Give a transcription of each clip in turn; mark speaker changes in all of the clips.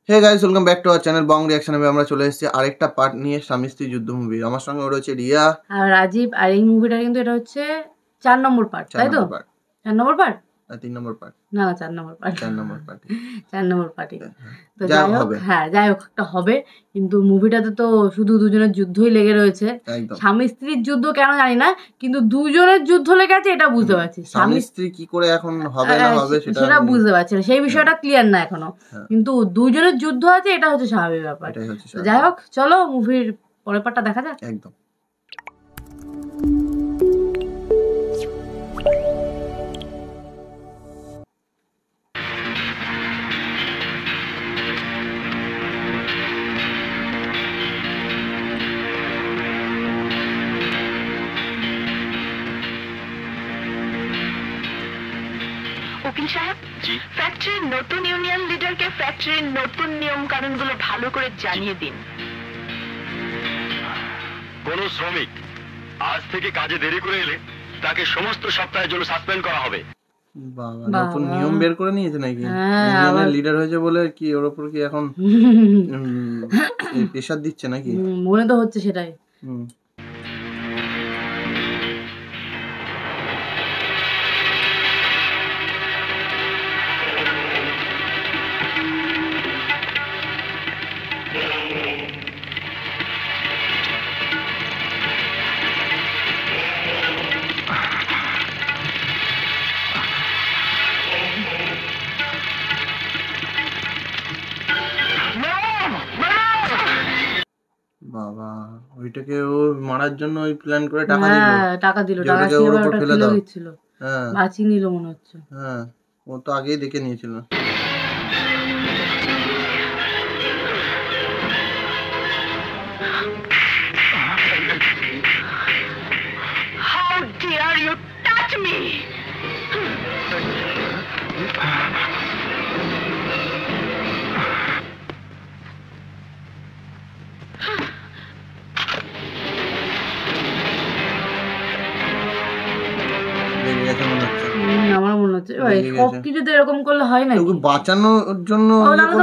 Speaker 1: Hey guys, welcome back to our channel Bong reaction. আমরা চলে এসেছি আরেকটা পার্ট নিয়ে, স্বামী স্ত্রী যুদ্ধ মুভি। আমার সঙ্গে রয়েছে রিয়া
Speaker 2: আর রাজীব। আর এই মুভিটা কিন্তু এটা হচ্ছে 4 নম্বর পার্ট, তাই তো? 4 নম্বর পার্ট,
Speaker 1: 3 নম্বর পার্ট,
Speaker 2: না 4 নম্বর পার্ট,
Speaker 1: 4 নম্বর পার্ট,
Speaker 2: 4 নম্বর পার্টি। তো
Speaker 1: যাই
Speaker 2: যাই হোক,
Speaker 1: হবে,
Speaker 2: হ্যাঁ যাই হোক একটা হবে। কিন্তু মুভিটাতে তো শুধু দুজনের যুদ্ধই লেগে রয়েছে। স্বামী স্ত্রীর যুদ্ধ কেন জানি না, কিন্তু দুজনের যুদ্ধ লেগে আছে এটা বুঝতে পারছি।
Speaker 1: স্বামী স্ত্রী কি করে এখন হবে না হবে
Speaker 2: সেটা বুঝতে পারছি না, সেই বিষয়টা ক্লিয়ার না এখনো। কিন্তু দুজনের যুদ্ধ আছে, এটা হচ্ছে স্বাভাবিক ব্যাপার। যাই হোক, চলো মুভির পরের পার্টটা দেখা যাক।
Speaker 1: একদম।
Speaker 3: উকিল সাহেব, ফ্যাক্টরির নতুন ইউনিয়ন লিডারকে ফ্যাক্টরির নতুন নিয়ম কানুনগুলো ভালো করে জানিয়ে দিন।
Speaker 4: কোন শ্রমিক আজ থেকে কাজে দেরি করে এলে তাকে সমস্ত সপ্তাহের জন্য সাসপেন্ড করা হবে।
Speaker 1: বাবা, নতুন নিয়ম বের করে নিয়েছে নাকি? ইউনিয়নের লিডার হয়েছে বলে কি ওর উপর কি এখন প্রেসার দিচ্ছে নাকি?
Speaker 2: মনে তো হচ্ছে সেটাই।
Speaker 1: বাবা, ওইটাকে ও মারার জন্য ওই প্ল্যান করে টাকা দিল।
Speaker 2: টাকা খেয়ে ওর উপর ফেলে দিচ্ছিল।
Speaker 1: হ্যাঁ,
Speaker 2: বাঁচিয়ে নিল মনে হচ্ছে।
Speaker 1: হ্যাঁ, ও তো আগেই দেখে নিয়েছিল।
Speaker 3: How dare you touch me?
Speaker 2: আমার মনে হচ্ছে সবকিছুতে এরকম করলে হয় না।
Speaker 1: বাঁচানোর জন্য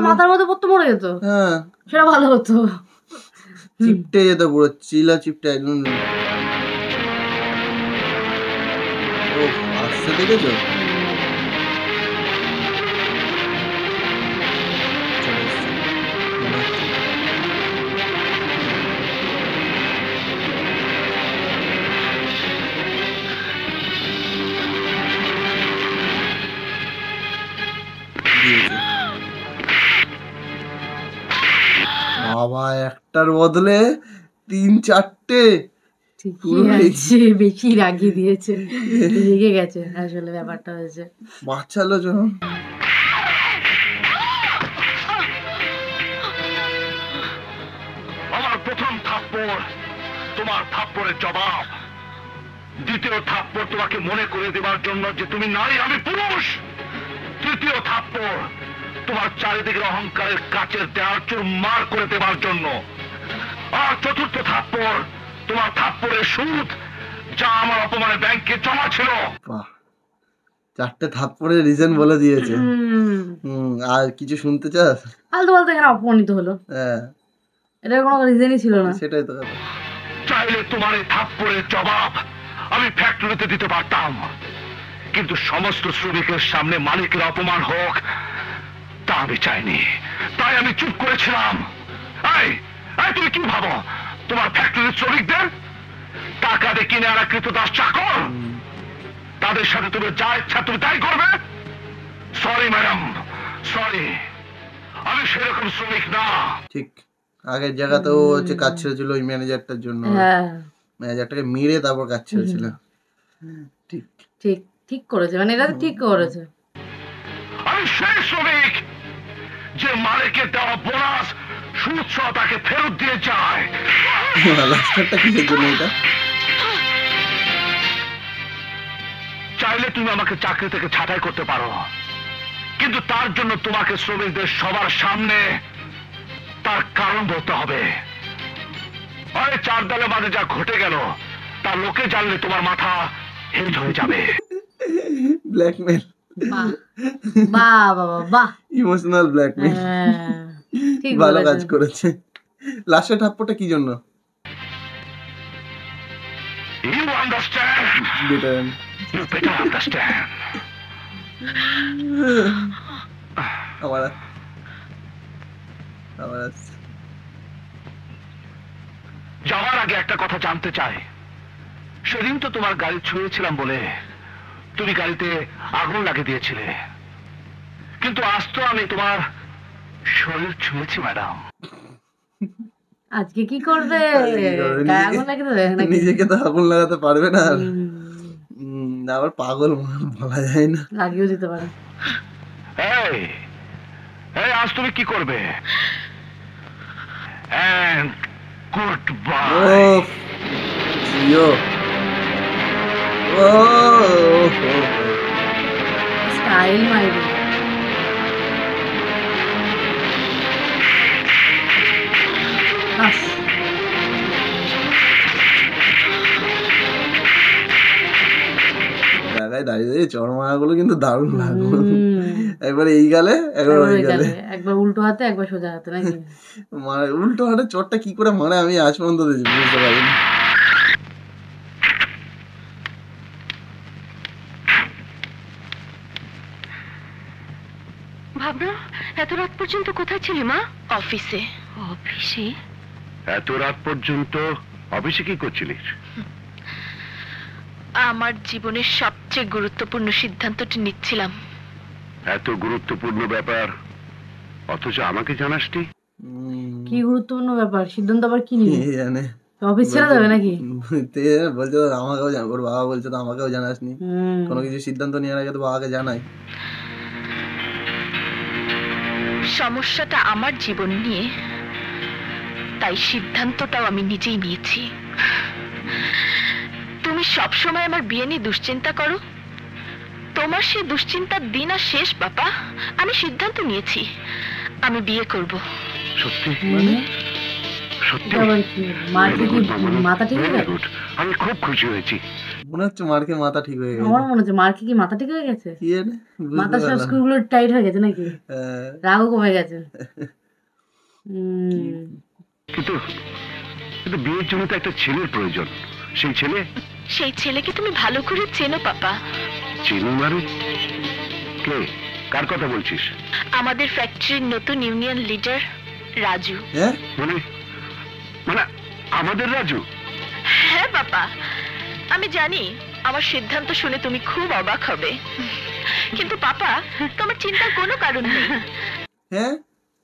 Speaker 2: মাথার মধ্যে পড়তে মরে যেত।
Speaker 1: হ্যাঁ,
Speaker 2: সেটা ভালো হতো।
Speaker 1: চিপটে যেত পুরো, চিলা চিপটে একদম। ও আসছে, দেখেছো? বাবা, একটার বদলে 3-4টে।
Speaker 2: বেশি রাগিয়ে দিয়েছে, রেগে গেছে আসলে ব্যাপারটা হয়েছে।
Speaker 1: বাঁচালো যখন।
Speaker 4: আমার প্রথম থাপ্পড় তোমার থাপ্পড়ের জবাব। দ্বিতীয় থাপ্পড় তোমাকে মনে করে দেবার জন্য যে তুমি নারী, আমি পুরুষ। তৃতীয় থাপ্পড় তোমার চারিদিকের অহংকারের কাচের দেওয়ার চুরমার করে দেবার জন্য। আর চতুর্থ থাপ্পড় তোমার থাপ্পড়ের সুদ, যা আমার অপমানে ব্যাংকে জমা ছিল।
Speaker 1: 4টে থাপ্পড়ের রিজন বলে দিয়েছে। আর কিছু শুনতে চাস?
Speaker 2: ফালতু বলতে এখানে অপমানিত হলো।
Speaker 1: হ্যাঁ,
Speaker 2: এটার কোনো রিজনই ছিল না।
Speaker 1: সেটাই তো কথা।
Speaker 4: চাইলে তোমার এই থাপ্পড়ের জবাব আমি ফ্যাক্টরিতে দিতে পারতাম, কিন্তু সমস্ত শ্রমিকের সামনে মালিকের অপমান হোক তা আমি চাইনি। তাই আমি চুপ করেছিলাম। তুমি কি ভাবো তোমার ফ্যাক্টরির শ্রমিকদের টাকা দিয়ে কিনে আনা কৃতদাস চাকর? তাদের সাথে তুমি যা ইচ্ছা তুমি তাই করবে? সরি ম্যাডাম, সরি, আমি সেরকম শ্রমিক না।
Speaker 1: ঠিক আগের জায়গাতেও হচ্ছে কাজ ছেড়েছিল ওই ম্যানেজারটার জন্য। ম্যানেজারটাকে মেরে তারপর কাজ ছেড়েছিল। ঠিক
Speaker 2: ঠিক ঠিক করেছে, মানে এটা ঠিক করেছে।
Speaker 4: আমি সেই শ্রমিক যে মালিকের দেওয়া বোনাস সুদ সহ তাকে ফেরত দিয়ে যায়।
Speaker 1: লাস্টারটা কিসের জন্য এটা?
Speaker 4: চাইলে তুমি আমাকে চাকরি থেকে ছাঁটাই করতে পারো, কিন্তু তার জন্য তোমাকে শ্রমিকদের সবার সামনে তার কারণ বলতে হবে। আরে 4 দলের মাঝে যা ঘটে গেল তা লোকে জানলে তোমার মাথা হেট হয়ে যাবে।
Speaker 1: ব্ল্যাকমেল,
Speaker 2: বাহ বাহ বাহ,
Speaker 1: ইমোশনাল ব্ল্যাকমেল।
Speaker 2: ঠিক
Speaker 1: ভালো
Speaker 2: বলেছেন।
Speaker 1: কাজ করেছে। লাস্টের থাপ্পড়টা কি জন্য?
Speaker 4: You understand?
Speaker 1: Better
Speaker 4: You better understand.
Speaker 1: আমার আমার
Speaker 4: যাওয়ার আগে একটা কথা জানতে চাই। সেদিন তো তোমার গাড়ি ছুঁয়েছিলাম বলে তুমি গাড়িতে আগুন লাগিয়ে দিয়েছিলে, কিন্তু আজ তো আমি তোমার শরীর ছুঁয়েছি ম্যাডাম।
Speaker 2: আজকে কি করবে? গায়ে আগুন লাগিয়ে দেবে নাকি?
Speaker 1: নিজেকে তো আগুন লাগাতে পারবে না। আবার পাগল বলা যায় না,
Speaker 2: লাগিয়েও দিতে পারে।
Speaker 4: এই এই আজ তুমি কি করবে? And goodbye.
Speaker 1: জিও
Speaker 2: স্টাইল মাইরি।
Speaker 1: জায়গায় দাঁড়িয়ে দাঁড়িয়ে চড় মারাগুলো কিন্তু দারুণ লাগলো। একবার এই গালে একবার ওই গালে,
Speaker 2: একবার উল্টো হাতে একবার সোজা হাতে নাকি?
Speaker 1: মানে উল্টো হাতে চোরটা কি করে মানে আমি আজ পর্যন্ত বুঝতে পারিনি।
Speaker 3: ভাবনা, এত রাত পর্যন্ত কোথায় ছিলি মা? অফিসে। অফিসে?
Speaker 4: এত রাত পর্যন্ত অফিসে কি করছিলিস?
Speaker 3: আমার জীবনের সবচেয়ে গুরুত্বপূর্ণ সিদ্ধান্তটি নিচ্ছিলাম।
Speaker 4: এত গুরুত্বপূর্ণ ব্যাপার অথচ আমাকে জানাসনি?
Speaker 2: কি গুরুত্বপূর্ণ ব্যাপার? সিদ্ধান্ত আবার কি নিবি?
Speaker 1: জানে
Speaker 2: অফিস ছেড়ে যাবে নাকি?
Speaker 1: বলছে আমাকেও জান, ওর বাবা বলছে তো আমাকেও জানাসনি। কোনো কিছু সিদ্ধান্ত নেওয়ার আগে তো বাবাকে জানাই।
Speaker 3: সমস্যাটা আমার জীবন নিয়ে, তাই সিদ্ধান্তটাও আমি নিজেই নিয়েছি। তুমি সবসময় আমার বিয়ে নিয়ে দুশ্চিন্তা করো, তোমার সেই দুশ্চিন্তার দিন আর শেষ বাবা। আমি সিদ্ধান্ত নিয়েছি, আমি বিয়ে করব।
Speaker 4: সত্যি?
Speaker 1: মানে
Speaker 4: সত্যি?
Speaker 2: মাথা ঠিক হয়ে গেছে?
Speaker 4: আমি খুব খুশি হয়েছি।
Speaker 1: মনে হচ্ছে মার্কে মাথা ঠিক হয়ে গেছে।
Speaker 2: আমার মনে হচ্ছে মার্কে কি মাথা ঠিক হয়ে গেছে?
Speaker 1: কি জানে,
Speaker 2: মাথা সব স্ক্রুগুলো টাইট হয়ে গেছে নাকি? রাগও কমে গেছে।
Speaker 4: কিন্তু কিন্তু বিয়ের জন্য তো একটা ছেলের প্রয়োজন। সেই ছেলে?
Speaker 3: সেই ছেলেকে তুমি ভালো করে চেনো পাপা।
Speaker 4: চিনি মানে? কে? কার কথা বলছিস?
Speaker 3: আমাদের ফ্যাক্টরির নতুন ইউনিয়ন লিডার রাজু।
Speaker 4: মানে মানে আমাদের রাজু?
Speaker 3: হ্যাঁ বাবা, আমি জানি আমার সিদ্ধান্ত শুনে তুমি খুব অবাক হবে, কিন্তু পাপা তোমার চিন্তার কোনো কারণ নেই।
Speaker 1: হ্যাঁ,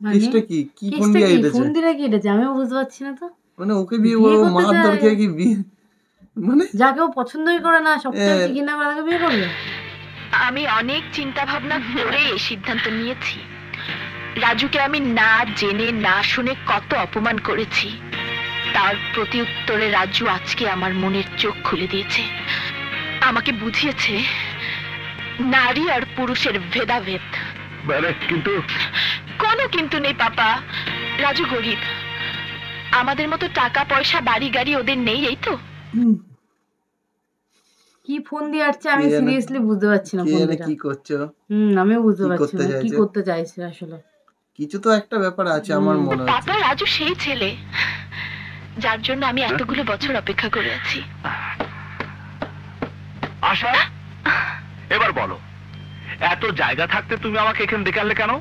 Speaker 1: কিসটা কি কি ফোন দিয়ে এটেছে?
Speaker 2: ফোন দিয়ে কি এটেছে আমিও বুঝতে পারছি না তো।
Speaker 1: মানে ওকে বিয়ে করব মার দর খেয়ে কি বিয়ে? মানে
Speaker 2: যাকে ও পছন্দই করে না, সবসময় কি না করে তাকে বিয়ে করবে?
Speaker 3: আমি অনেক চিন্তা ভাবনা করে এই সিদ্ধান্ত নিয়েছি। রাজুকে আমি না জেনে না শুনে কত অপমান করেছি, তার প্রতি উত্তরে রাজু আজকে আমার মনের চোখ খুলে দিয়েছে, আমাকে বুঝিয়েছে নারী আর পুরুষের ভেদাভেদ।
Speaker 4: কিন্তু
Speaker 3: কোনো কিন্তু নেই পাপা, রাজু গরিব, আমাদের মতো টাকা পয়সা বাড়ি গাড়ি ওদের নেই, এই তো।
Speaker 2: কি ফোন দিয়ে আসছে আমি সিরিয়াসলি বুঝতে পারছি না ফোনটা
Speaker 1: কি করছো।
Speaker 2: আমিও বুঝতে পারছি না কি করতে চাইছে আসলে।
Speaker 1: কিছু তো একটা ব্যাপার আছে আমার মনে হচ্ছে।
Speaker 3: পাপা রাজু সেই ছেলে যার জন্য আমি এতগুলো বছর অপেক্ষা করে আছি।
Speaker 4: আশা, এবার বলো, এত জায়গা থাকতে তুমি আমাকে এখানে ডেকে আনলে কেন?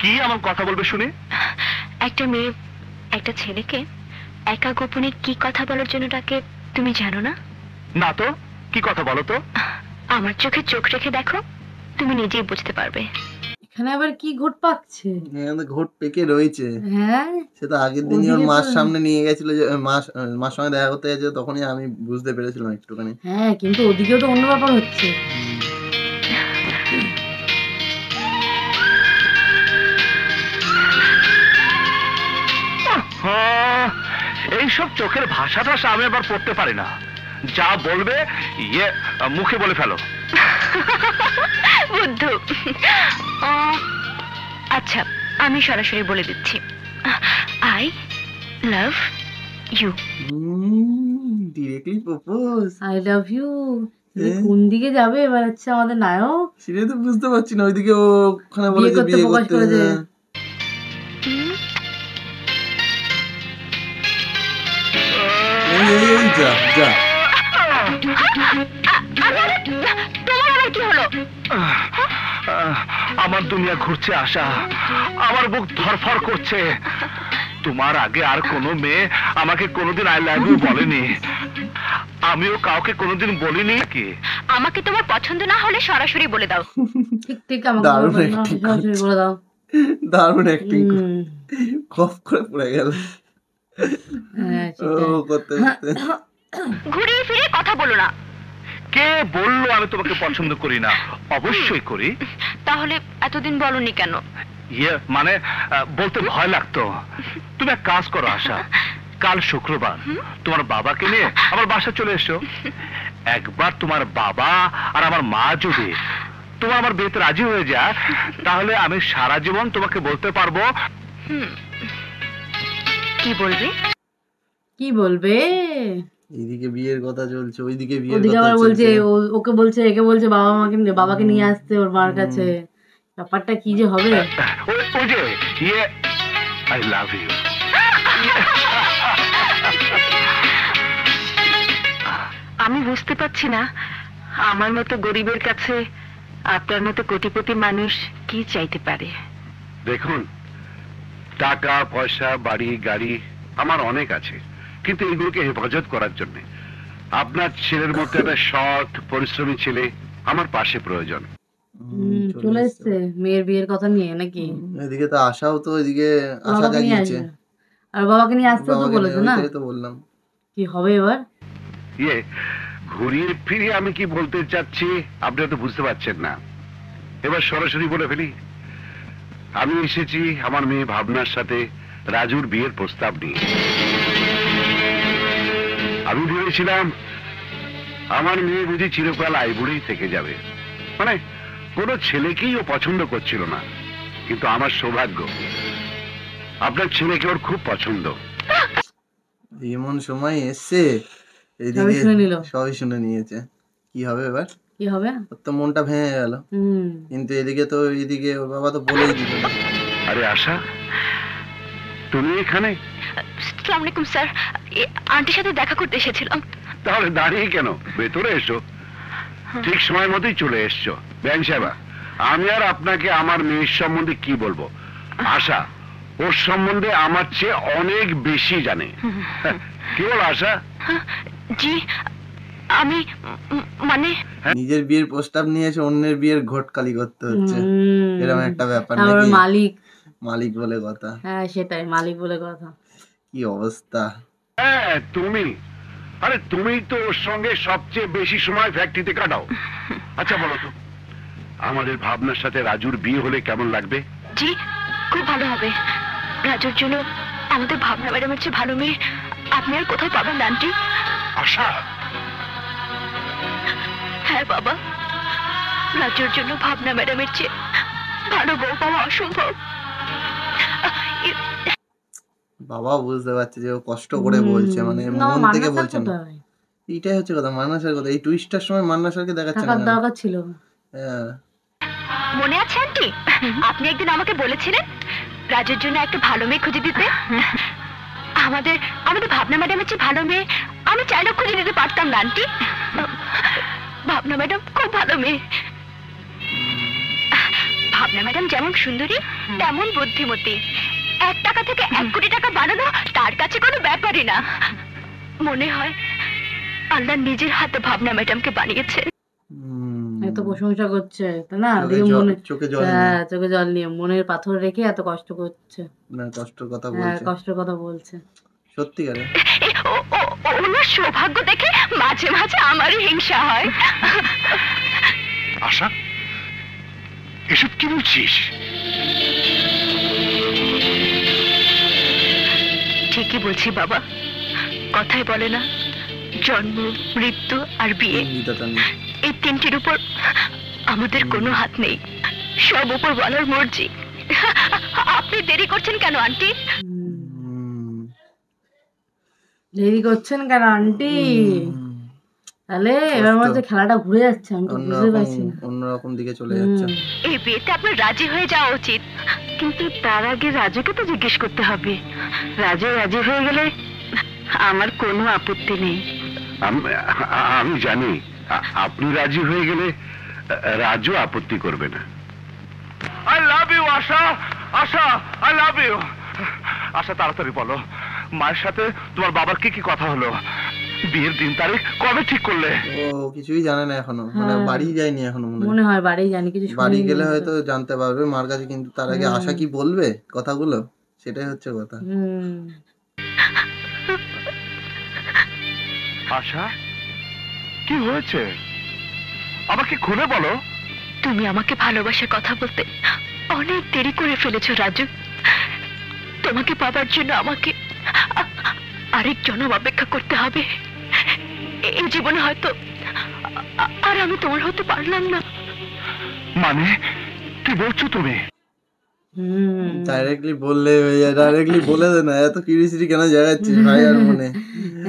Speaker 4: কি এমন কথা বলবে শুনে?
Speaker 3: একটা মেয়ে একটা ছেলেকে একা গোপনে কি কথা বলার জন্য ডাকে তুমি জানো না?
Speaker 4: না তো, কি কথা বলো তো?
Speaker 3: আমার চোখে চোখ রেখে দেখো, তুমি নিজেই বুঝতে পারবে।
Speaker 2: এখানে আবার কি ঘট পাকছে?
Speaker 1: ঘট পেকে রয়েছে।
Speaker 2: হ্যাঁ,
Speaker 1: সে তো আগের দিনই ওর মার সামনে নিয়ে গেছিল, যে মার সঙ্গে দেখা করতে গেছে, তখনই আমি বুঝতে পেরেছিলাম একটুখানি।
Speaker 2: হ্যাঁ, কিন্তু ওদিকেও তো অন্য ব্যাপার হচ্ছে।
Speaker 4: এইসব চোখের ভাষা টাষা আমি আবার পড়তে পারি না, যা বলবে ইয়ে মুখে বলে ফেলো।
Speaker 3: বুদ্ধু, আচ্ছা আমি সরাসরি বলে দিচ্ছি, I love you.
Speaker 1: Directly propose.
Speaker 2: I love you. কোন দিকে যাবে এবার হচ্ছে আমাদের নায়ক?
Speaker 1: সেটাই তো বুঝতে পারছি না। ওইদিকে ও ওখানে বলে যে বিয়ে করতে। এই যা যা।
Speaker 3: তোমার আবার কি হলো?
Speaker 4: আমার দুনিয়া ঘুরছে আশা, আমার বুক ধরফর করছে। তোমার আগে আর কোনো মেয়ে আমাকে কোনোদিন আই লাভ ইউ বলেনি, আমিও কাউকে কোনোদিন বলিনি। কি
Speaker 3: আমাকে তোমার পছন্দ না হলে সরাসরি বলে দাও।
Speaker 2: ঠিক ঠিক আমাকে সরাসরি বলে দাও।
Speaker 1: দারুণ অ্যাক্টিং, কফ করে পড়ে গেল। করতে
Speaker 3: ঘুরিয়ে ফিরে কথা বলো না।
Speaker 4: কে বললো আমি তোমাকে পছন্দ করি না? অবশ্যই করি।
Speaker 3: তাহলে এতদিন বলনি কেন?
Speaker 4: ইয়ে মানে বলতে ভয় লাগতো। তুমি এক কাজ করো আশা, কাল শুক্রবার তোমার বাবাকে নিয়ে আমার বাসা চলে এসো। একবার তোমার বাবা আর আমার মা যদি তোমার আমার বিয়েতে রাজি হয়ে যায়, তাহলে আমি সারা জীবন তোমাকে বলতে পারবো।
Speaker 3: কি বলবে?
Speaker 2: কি বলবে?
Speaker 1: এইদিকে বিয়ের কথা চলছে, ওইদিকে বিয়ের
Speaker 2: ওদিকে
Speaker 1: কথা
Speaker 2: আবার বলছে,
Speaker 1: চলছে।
Speaker 2: ওকে বলছে, একে বলছে বাবাকে নিয়ে আসতে ওর মার কাছে। ব্যাপারটা কি যে হবে।
Speaker 4: ওই যে ইয়ে আই লাভ ইউ।
Speaker 3: আমি বুঝতে পারছি না আমার মতো গরিবের কাছে আপনার মতো কোটিপতি মানুষ কি চাইতে পারে।
Speaker 4: দেখুন, টাকা পয়সা বাড়ি গাড়ি আমার অনেক আছে, কিন্তু এগুলোকে হেফাজত করার জন্য আপনার ছেলের মতো একটা সৎ পরিশ্রমী ছেলে আমার পাশে প্রয়োজন।
Speaker 2: চলে এসছে মেয়ের বিয়ের কথা নিয়ে নাকি?
Speaker 1: এদিকে তো আশাও তো এদিকে আশা জাগিয়েছে,
Speaker 2: আর বাবাকে নিয়ে আসতে তো বলেছে না?
Speaker 1: তো বললাম
Speaker 2: কি হবে এবার?
Speaker 4: ইয়ে ঘুরিয়ে ফিরিয়ে আমি কি বলতে চাচ্ছি আপনি তো বুঝতে পারছেন না। এবার সরাসরি বলে ফেলি, আমি এসেছি আমার মেয়ে ভাবনার সাথে রাজুর বিয়ের প্রস্তাব নিয়ে। আমি ভেবেছিলাম আমার মেয়ে বুঝি চিরকাল আইবুড়েই থেকে যাবে, মানে কোনো ছেলেকেই ও পছন্দ করছিল না। কিন্তু আমার সৌভাগ্য আপনার ছেলেকে ওর খুব পছন্দ।
Speaker 1: এমন সময় এসছে এইদিকে সবই শুনে নিয়েছে। কি হবে এবার?
Speaker 2: কি হবে?
Speaker 1: ওর তো মনটা ভেঙে গেল, কিন্তু এদিকে তো এইদিকে ওর বাবা তো বলেই দিল।
Speaker 4: আরে আশা, তুমি এখানে?
Speaker 3: আসসালামু আলাইকুম স্যার, আন্টির সাথে দেখা করতে এসেছিলাম।
Speaker 4: তাহলে দাঁড়িয়ে কেন, ভেতরে এসো। ঠিক সময় মতোই চলে এসছো। ব্যাং সাহেবা, আমি আর আপনাকে আমার মেয়ের সম্বন্ধে কি বলবো? আশা ওর সম্বন্ধে আমার চেয়ে অনেক বেশি জানে। কি বল আশা?
Speaker 3: জি আমি মানে
Speaker 1: নিজের বিয়ের প্রস্তাব নিয়ে এসে অন্যের বিয়ের ঘটকালি করতে হচ্ছে, এরকম একটা ব্যাপার
Speaker 2: নাকি?
Speaker 1: মালিক বলে কথা।
Speaker 2: হ্যাঁ সেটাই, মালিক বলে কথা।
Speaker 1: কি অবস্থা!
Speaker 4: হ্যাঁ তুমি, আরে তুমি তো ওর সঙ্গে সবচেয়ে বেশি সময় ফ্যাক্টরিতে কাটাও। আচ্ছা বলো তো, আমাদের ভাবনার সাথে রাজুর বিয়ে হলে কেমন লাগবে?
Speaker 3: জি খুব ভালো হবে। রাজুর জন্য আমাদের ভাবনা ম্যাডামের চেয়ে ভালো মেয়ে আপনি আর কোথায় পাবেন আন্টি?
Speaker 4: আশা।
Speaker 3: হ্যাঁ বাবা, রাজুর জন্য ভাবনা ম্যাডামের চেয়ে ভালো বউ পাওয়া অসম্ভব।
Speaker 1: বাবা বুঝতে পারছে যে ও কষ্ট করে বলছে, মানে মন থেকে বলছে না। এইটাই হচ্ছে কথা, মান্না স্যার কথা। এই টুইস্টার সময় মান্না স্যারকে দেখাচ্ছে না,
Speaker 2: দরকার ছিল।
Speaker 1: হ্যাঁ
Speaker 3: মনে আছে আন্টি, আপনি একদিন আমাকে বলেছিলেন রাজুর জন্য একটা ভালো মেয়ে খুঁজে দিতে। আমাদের ভাবনা ম্যাডামের চেয়ে ভালো মেয়ে আমি চাইলেও খুঁজে দিতে পারতাম না আন্টি। ভাবনা ম্যাডাম খুব ভালো মেয়ে। ভাবনা ম্যাডাম যেমন সুন্দরী তেমন বুদ্ধিমতী। 1 টাকা থেকে 1 কোটি টাকা বানানো তার কাছে কোনো ব্যাপারই না। মনে হয় আল্লাহ নিজের হাতে ভাবনা ম্যাডামকে বানিয়েছে।
Speaker 2: এত প্রশংসা করছে তাই না? চোখে জল নিয়ে মনের পাথর রেখে এত কষ্ট করছে,
Speaker 1: কষ্টের কথা বলছে। সত্যিকারে
Speaker 3: ওনার সৌভাগ্য দেখে মাঝে মাঝে আমারই হিংসা হয়।
Speaker 4: আশা, এসব কি বলছিস?
Speaker 3: ঠিকই বলছি বাবা, কথাই বলে না জন্ম মৃত্যু আর বিয়ে, এই 3টির উপর আমাদের কোনো হাত নেই, সব উপর বলার মর্জি। আপনি দেরি করছেন কেন আন্টি?
Speaker 2: তাহলে এবার মধ্যে খেলাটা ঘুরে যাচ্ছে, আমি তো বুঝতে পারছি না,
Speaker 1: অন্যরকম দিকে চলে যাচ্ছে।
Speaker 3: এই বিয়েতে আপনার রাজি হয়ে যাওয়া উচিত, কিন্তু তার আগে রাজুকে তো জিজ্ঞেস করতে হবে। রাজু রাজি হয়ে গেলে আমার কোনো আপত্তি নেই।
Speaker 4: আমি জানি আপনি রাজি হয়ে গেলে রাজু আপত্তি করবে না। I love you Asha, Asha I love you. Asha তাড়াতাড়ি বলো, মায়ের সাথে তোমার বাবার কি কি কথা হলো? বিয়ের দিন তারিখ কবে ঠিক করলে?
Speaker 1: ও কিছুই জানে না এখনো, মানে বাড়ি যায়নি এখনো
Speaker 2: মনে হয়। বাড়ি জানি কিছু,
Speaker 1: বাড়ি গেলে হয়তো জানতে পারবে মার কাছে, কিন্তু তার আগে আশা কি বলবে কথাগুলো, সেটাই হচ্ছে কথা।
Speaker 4: আশা কি হয়েছে আমাকে খুলে বলো।
Speaker 3: তুমি আমাকে ভালোবাসার কথা বলতে অনেক দেরি করে ফেলেছো রাজু। তোমাকে পাবার জন্য আমাকে আরেক জন্ম অপেক্ষা করতে হবে। এই জীবনে হয়তো আর আমি তোমার হতে পারলাম না।
Speaker 4: মানে কি বলছো তুমি?
Speaker 1: ডাইরেক্টলি বললে ডাইরেক্টলি বলে দে না, এত কিউরিয়াসিটি কেন জাগাচ্ছিস ভাই আর মনে?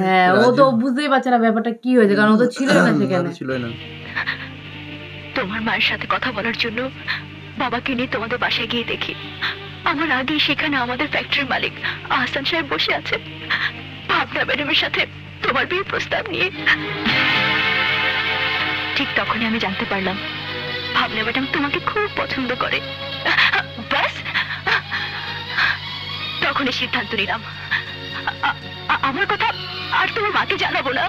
Speaker 2: হ্যাঁ, ও তো বুঝতেই পারছে না ব্যাপারটা কি হয়েছে, কারণ ও তো ছিল না সেখানে।
Speaker 1: ছিল না।
Speaker 3: তোমার মায়ের সাথে কথা বলার জন্য বাবাকে নিয়ে তোমাদের বাসায় গিয়ে দেখি, আমার আগেই সেখানে আমাদের ফ্যাক্টরির মালিক আহসান সাহেব বসে আছে ভাবনা ম্যাডামের সাথে তোমার বিয়ের প্রস্তাব নিয়ে। ঠিক তখনই আমি জানতে পারলাম ভাবনা ম্যাডাম তোমাকে খুব পছন্দ করে। ব্যাস তখনই সিদ্ধান্ত নিলাম আমার কথা আর তোমার মাকে জানাবো না।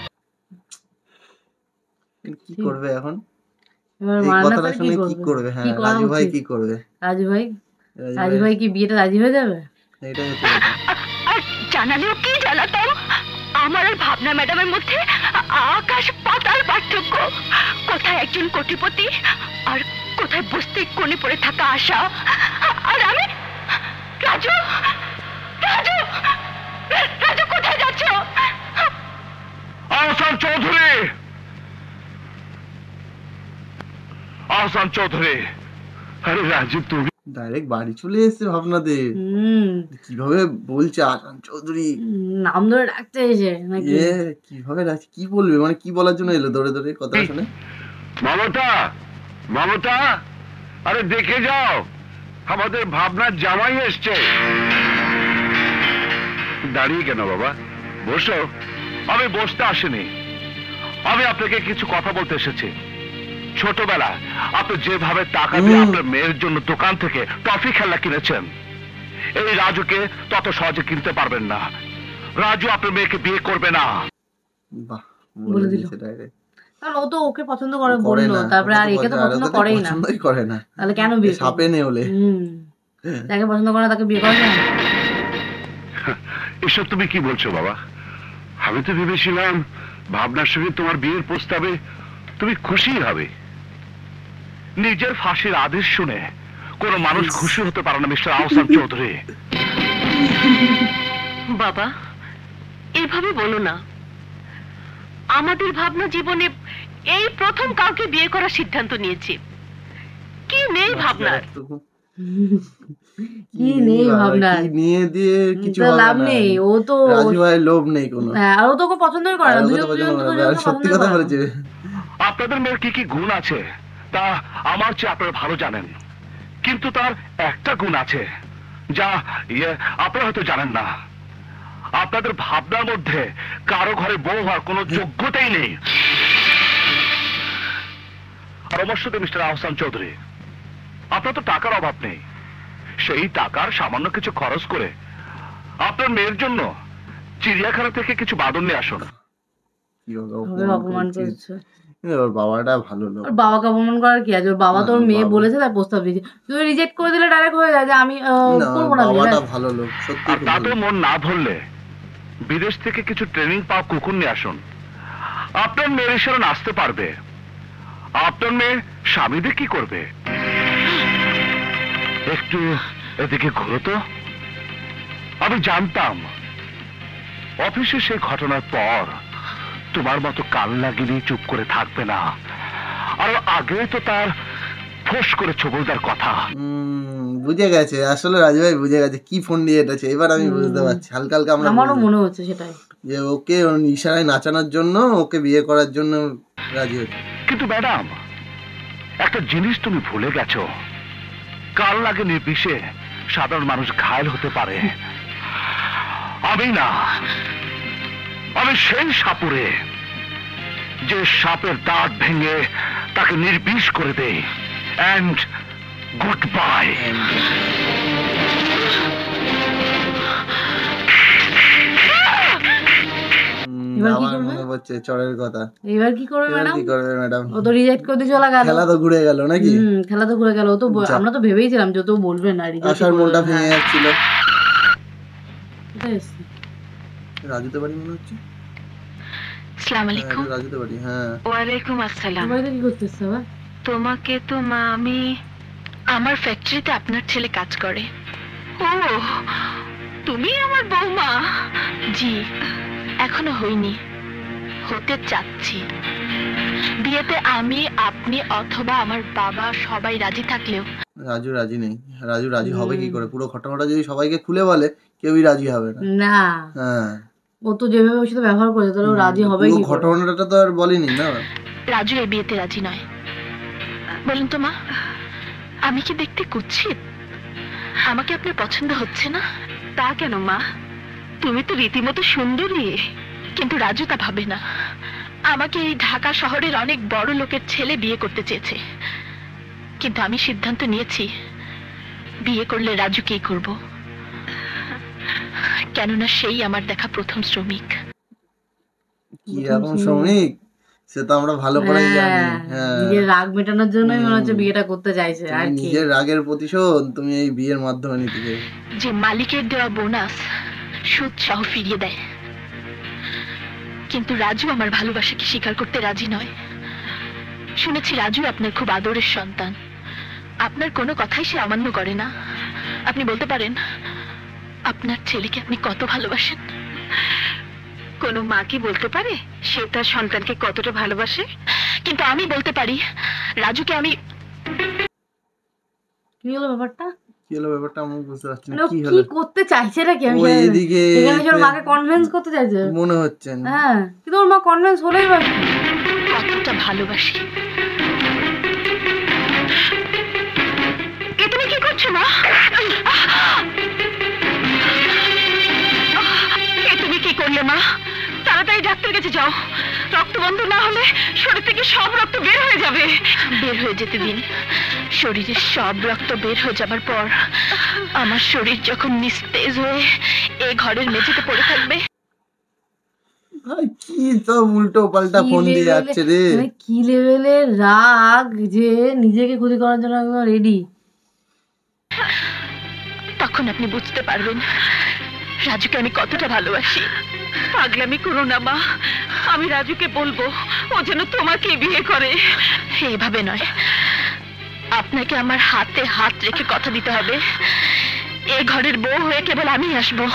Speaker 1: কি করবে এখন?
Speaker 2: এবার
Speaker 1: এই
Speaker 2: মান্না
Speaker 1: কথাটা
Speaker 2: স্যার
Speaker 1: শুনে কি করবে? হ্যাঁ, রাজু ভাই কি করবে?
Speaker 2: রাজু ভাই কি বিয়েটা রাজি হয়ে যাবে?
Speaker 1: এটাই হচ্ছে কথা।
Speaker 3: আর জানালেও কি জানাতাম, আমার আর ভাবনা ম্যাডামের মধ্যে আকাশ পাতাল পার্থক্য। কোথায় একজন কোটিপতি আর কোথায় বস্তি কোণে পড়ে থাকা আশা, আর আমি রাজু। রাজু রাজু কোথায় যাচ্ছ?
Speaker 4: আহসান চৌধুরী, আহসান চৌধুরী। আরে রাজু তুমি
Speaker 1: ডাইরেক্ট বাড়ি চলে এসেছে ভাবনাতে। কিভাবে বলছে আহসান চৌধুরী,
Speaker 2: নাম ধরে ডাকতে এসে নাকি?
Speaker 1: কিভাবে ডাকছে, কি বলবে, মানে কি বলার জন্য এলো দৌড়ে দৌড়ে কথা শুনে?
Speaker 4: মমতা, মমতা, আরে দেখে যাও আমাদের ভাবনার জামাই এসছে। দাঁড়িয়ে কেন বাবা, বসো। আমি বসতে আসিনি, আমি আপনাকে কিছু কথা বলতে এসেছি। ছোটবেলা আপনি যেভাবে টাকা দিয়ে আপনার মেয়ের জন্য দোকান থেকে টফি খেলনা কিনেছেন, এই রাজুকে তত সহজে কিনতে পারবেন না। রাজু আপনার মেয়েকে বিয়ে করবে না।
Speaker 1: বাহ, বলে দিয়েছে ডাইরেক্ট।
Speaker 2: কারণ ও তো ওকে পছন্দ করে বললো, তারপরে আর একে তো পছন্দ করেই না।
Speaker 1: পছন্দই করে না,
Speaker 2: তাহলে কেন বিয়ে?
Speaker 1: সাপে নেউলে।
Speaker 2: যাকে পছন্দ করে না তাকে বিয়ে করে না।
Speaker 4: এসব তুমি কি বলছো বাবা? আমি তো ভেবেছিলাম ভাবনার সঙ্গে তোমার বিয়ের প্রস্তাবে তুমি খুশি হবে। নিজের ফাঁসির আদেশ শুনে কোন মানুষ খুশি হতে পারে না মিস্টার আহসান চৌধুরী।
Speaker 3: বাবা এভাবে বলো না, আমাদের ভাবনা জীবনে এই প্রথম কাউকে বিয়ে করার সিদ্ধান্ত নিয়েছি। কি নেই ভাবনার?
Speaker 2: কি নেই ভাবনার?
Speaker 1: কি নিয়ে দিয়ে কিছু
Speaker 2: লাভ নেই। ও তো
Speaker 1: রাজু ভাই লোভ নেই কোনো।
Speaker 2: হ্যাঁ, আর ও তো ওকে পছন্দই করে না।
Speaker 1: সত্যি কথা বলেছে।
Speaker 4: আপনাদের মেয়ের কি কি গুণ আছে তা আমার চেয়ে আপনারা ভালো জানেন, কিন্তু তার একটা গুণ আছে যা আপনারা হয়তো জানেন না। আপনাদের ভাবনার মধ্যে কারো ঘরে বউ হওয়ার কোনো যোগ্যতাই নেই। আর আমার সাথে মিস্টার আহসান চৌধুরী, আপনার তো টাকার অভাব নেই। সেই টাকার সামান্য কিছু খরচ করে আপনার মেয়ের জন্য চিড়িয়াখানা থেকে কিছু বাদন নিয়ে আসুন।
Speaker 2: অপমান করছে।
Speaker 1: ওর বাবাটা ভালো লোক।
Speaker 2: ওর বাবাকে অপমান করার কি আছে? ওর বাবা তোর মেয়ে বলেছে তার প্রস্তাব দিয়েছে, তুই রিজেক্ট করে দিলে ডাইরেক্ট হয়ে যায় যে আমি করবো না।
Speaker 1: বাবাটা ভালো লোক সত্যি।
Speaker 4: তাতে মন না ধরলে বিদেশ থেকে কিছু ট্রেনিং পাওয়া কুকুর নিয়ে আসুন। আপনার মেয়ের ইশারা নাচতে পারবে। আপনার মেয়ে স্বামীদের কি করবে? একটু এদিকে ঘুরো তো। আমি জানতাম অফিসে সেই ঘটনার পর তোমার মতো কান লাগিয়ে চুপ করে থাকবে না। আর আগে তো তার ফোঁস করে ছবলদার কথা।
Speaker 1: বুঝে গেছে, আসলে রাজু ভাই বুঝে গেছে কি ফোন দিয়ে এটাছে। এবার আমি বুঝতে পারছি হালকা হালকা।
Speaker 2: আমারও মনে হচ্ছে সেটাই,
Speaker 1: যে ওকে ইশারায় নাচানোর জন্য, ওকে বিয়ে করার জন্য রাজি হচ্ছে।
Speaker 4: কিন্তু ম্যাডাম একটা জিনিস তুমি ভুলে গেছো, কাল লাগে নির্বিষে সাধারণ মানুষ ঘায়ল হতে পারে। আমি না, আমি সেই সাপুরে যে সাপের দাঁত ভেঙে তাকে নির্বিষ করে দেই। And good bye.
Speaker 1: চড়ের কথা
Speaker 2: এবার কি করবে
Speaker 1: ম্যাডাম?
Speaker 2: ও তো রিজেক্ট করে দিয়ে চলে গেল।
Speaker 1: খেলা তো ঘুরে গেল নাকি?
Speaker 2: খেলা তো ঘুরে গেল। ও তো আমরা তো ভেবেইছিলাম যে তো বলবে না,
Speaker 1: আসার মনটা ভেঙে যাচ্ছিল। রাজুতে বাড়ি মনে হচ্ছে।
Speaker 3: আসসালামু আলাইকুম।
Speaker 1: রাজুতে বাড়ি। হ্যাঁ
Speaker 3: ওয়ালাইকুম আসসালাম।
Speaker 2: তোমাকে কি করতেছ বাবা?
Speaker 3: তোমাকে তো মা আমি আমার ফ্যাক্টরিতে আপনার ছেলে কাজ করে। ও তুমি আমার বৌমা? জি, এখনো হইনি, হতে চাচ্ছি। বিয়েতে আমি, আপনি অথবা আমার বাবা সবাই রাজি থাকলেও
Speaker 1: রাজু রাজি নেই। রাজু রাজি হবে কি করে? পুরো ঘটনাটা যদি সবাইকে খুলে বলে কেউই রাজি হবে না।
Speaker 2: না
Speaker 1: হ্যাঁ,
Speaker 2: ও তো যেভাবে ওর সাথে ব্যবহার করেছে তাহলে ও রাজি হবে কি?
Speaker 1: ঘটনাটা তো আর বলিনি না।
Speaker 3: রাজু এই বিয়েতে রাজি নয়। বলুন তো মা, আমি কি দেখতে কুৎসিত? আমাকে আপনার পছন্দ হচ্ছে না? তা কেন মা, তুমি তো রীতিমতো সুন্দরী। কিন্তু রাজু তা ভাবে না। আমাকে এই ঢাকা শহরের অনেক বড় লোকের ছেলে বিয়ে করতে চেয়েছে, কিন্তু আমি সিদ্ধান্ত নিয়েছি বিয়ে করলে রাজুকেই করব, কেননা সেই আমার দেখা প্রথম শ্রমিক।
Speaker 1: কি রকম শ্রমিক সে তো আমরা ভালো করেই জানি।
Speaker 2: নিজের রাগ মেটানোর জন্যই মনে হচ্ছে বিয়েটা করতে চাইছে। আর কি
Speaker 1: নিজের রাগের প্রতিশোধ তুমি এই বিয়ের মাধ্যমে নিতে চাই।
Speaker 3: যে মালিকের দেওয়া বোনাস সুদ সহ ফিরিয়ে দেয়, কিন্তু রাজু আমার ভালোবাসাকে স্বীকার করতে রাজি নয়। শুনেছি রাজু আপনার খুব আদরের সন্তান, আপনার কোনো কথাই সে অমান্য করে না। আপনি বলতে পারেন আপনার ছেলেকে আপনি কত ভালোবাসেন? কোনো মা কি বলতে পারে সে তার সন্তানকে কতটা ভালোবাসে? কিন্তু আমি বলতে পারি রাজুকে আমি।
Speaker 2: কি হলো ব্যাপারটা?
Speaker 1: কি হলো ব্যাপারটা আমি বুঝতে পারছি না।
Speaker 2: কি হলো? কি করতে চাইছে নাকি? আমি
Speaker 1: এদিকে
Speaker 2: এখানে ওর মাকে কনভিন্স করতে চাইছে
Speaker 1: মনে হচ্ছে।
Speaker 2: হ্যাঁ, কিন্তু ওর মা কনভিন্স হলেই বা
Speaker 3: কতটা ভালোবাসি। এ তুমি কি করছো মা? এ তুমি কি করলে মা? তাড়াতাড়ি ডাক্তার কাছে যাও, রক্ত বন্ধ না হলে শরীর থেকে সব রক্ত বের হয়ে যাবে। বের হয়ে যেতে দিন। শরীরের সব রক্ত বের হয়ে যাবার পর আমার শরীর যখন নিস্তেজ হয়ে এই ঘরের মেঝেতে পড়ে থাকবে।
Speaker 1: কি সব উল্টো পাল্টা ফোন দিয়ে যাচ্ছে রে।
Speaker 2: কি লেভেলের রাগ যে নিজেকে ক্ষতি করার জন্য একদম রেডি।
Speaker 3: তখন আপনি বুঝতে পারবেন রাজুকে আমি কতটা ভালোবাসি। পাগলামি করো না মা, আমি রাজুকে বলবো ও যেন তোমাকে বিয়ে করে। এইভাবে নয়, আপনাকে আমার হাতে হাত রেখে কথা দিতে হবে। এই ঘরের বউ হয়ে কেবল আমি আসবো।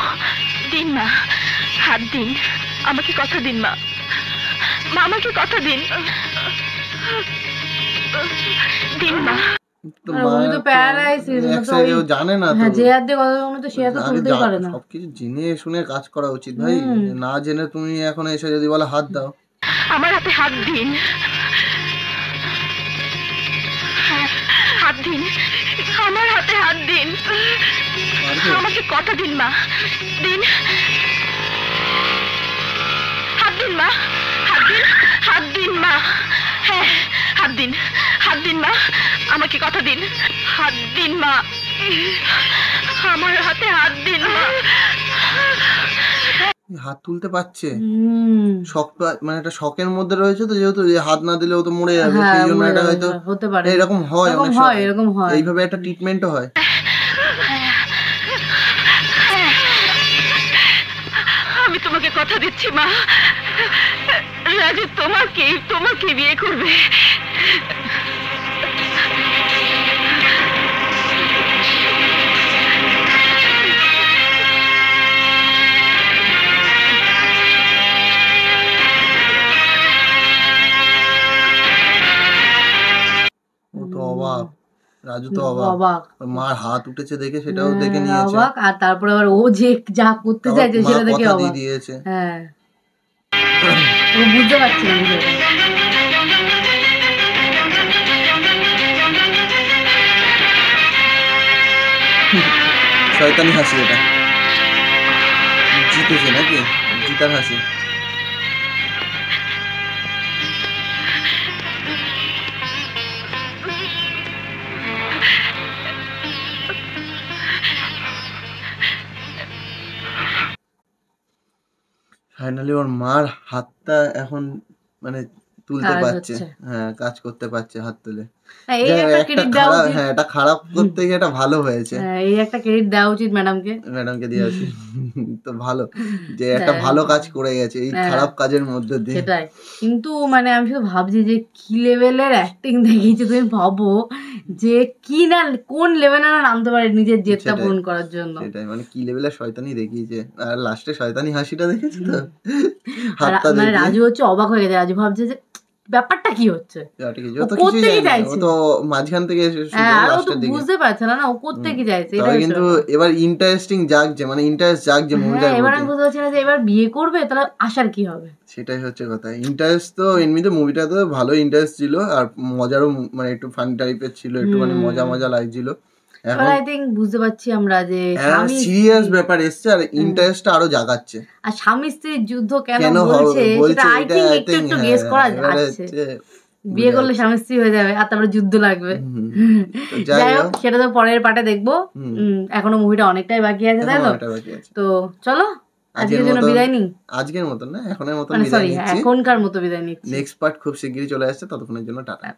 Speaker 3: দিন মা, হাত দিন, আমাকে কথা দিন মা। মা আমাকে কথা দিন, দিন মা।
Speaker 1: সবকিছু জেনে শুনে কাজ করা উচিত ভাই। না জেনে তুমি এখন এসে যদি বলে হাত দাও।
Speaker 3: আমার হাতে হাত দিন, হাত দিন, আমার হাতে হাত দিন। আমাকে কথা দিন মা, দিন, হাত দিন মা, হাত দিন, হাত দিন মা। হ্যাঁ, হাত দিন, হাত দিন মা, আমাকে কথা দিন। হাত দিন মা, আমার হাতে হাত দিন মা।
Speaker 1: হাত তুলতে পারছে, শখ মানে একটা শখের মধ্যে রয়েছে তো, যেহেতু হাত না দিলেও তো মরে যাবে, সেই জন্য এটা হয়তো
Speaker 2: হতে পারে।
Speaker 1: এরকম হয়, অনেক সময়
Speaker 2: এরকম হয়,
Speaker 1: এইভাবে একটা ট্রিটমেন্টও হয়।
Speaker 3: আমি তোমাকে কথা দিচ্ছি মা, রাজু তোমাকে বিয়ে করবে।
Speaker 1: রাজু তো অবাক, মার হাত উঠেছে দেখে সেটাও দেখে নিয়েছে,
Speaker 2: আর তারপরে আবার ও যে যা করতে চাইছে সেটা দেখে অবাক
Speaker 1: দিয়েছে।
Speaker 2: হ্যাঁ, ও বুঝতে পারছে না।
Speaker 1: শয়তানি হাসি, এটা জিতেছে নাকি? জিতার হাসি। ফাইনালি ওর মার হাতটা এখন মানে তুলতে
Speaker 2: কাজ
Speaker 1: পারছে,
Speaker 2: হচ্ছে।
Speaker 1: হ্যাঁ কাজ করতে পারছে হাত তুলে।
Speaker 2: এই একটা ক্রেডিট দেওয়া উচিত,
Speaker 1: হ্যাঁ এটা খারাপ করতে গিয়ে এটা ভালো হয়েছে,
Speaker 2: এই একটা ক্রেডিট দেওয়া উচিত ম্যাডামকে।
Speaker 1: ম্যাডামকে দিয়ে আসি তো ভালো যে একটা ভালো কাজ করে গেছে এই খারাপ কাজের মধ্যে দিয়ে।
Speaker 2: সেটাই, কিন্তু মানে আমি শুধু ভাবছি যে কি লেভেলের অ্যাক্টিং দেখিয়েছে, তুমি ভাবো যে কি না কোন লেভেলে না নামতে পারে নিজের জেদটা পূরণ করার জন্য।
Speaker 1: সেটাই, মানে কি লেভেলের শয়তানি দেখিয়েছে। আর লাস্টে শয়তানি হাসিটা দেখেছি তো,
Speaker 2: মানে রাজু হচ্ছে অবাক হয়ে গেছে, রাজু ভাবছে যে ব্যাপারটা কি হচ্ছে,
Speaker 1: ও তো মাঝখান থেকে
Speaker 2: বুঝতে পারছে না ও করতে কি চাইছে।
Speaker 1: কিন্তু এবার ইন্টারেস্টিং জাগছে, মানে ইন্টারেস্ট জাগছে মুভিটা।
Speaker 2: এবার আমি বুঝতে পারছি না যে এবার বিয়ে করবে, তাহলে আসার কি হবে, সেটাই
Speaker 1: হচ্ছে কথা। ইন্টারেস্ট তো এমনিতে মুভিটাতে ভালো ইন্টারেস্ট ছিল, আর মজারও, মানে একটু ফান টাইপের ছিল, একটু মানে মজা মজা লাগছিল।
Speaker 2: এখন আই থিংক বুঝতে পারছি আমরা যে
Speaker 1: সিরিয়াস ব্যাপার এসছে আর ইন্টারেস্টটা আরো জাগাচ্ছে।
Speaker 2: আর স্বামী স্ত্রীর যুদ্ধ কেন বলছে সেটা আই থিংক একটু একটু গেস করা যাচ্ছে। বিয়ে করলে স্বামী স্ত্রী হয়ে যাবে আর তারপরে যুদ্ধ লাগবে। যাই হোক, সেটা তো পরের পার্টে দেখবো, এখনো মুভিটা অনেকটাই বাকি আছে, তাই তো? তো চলো আজকের জন্য বিদায় নিই।
Speaker 1: আজকের মতো না, এখনের মতো
Speaker 2: সরি, এখনকার মতো বিদায় নিচ্ছি।
Speaker 1: নেক্সট পার্ট খুব শিগগিরই চলে আসছে, ততক্ষণের জন্য টাটা।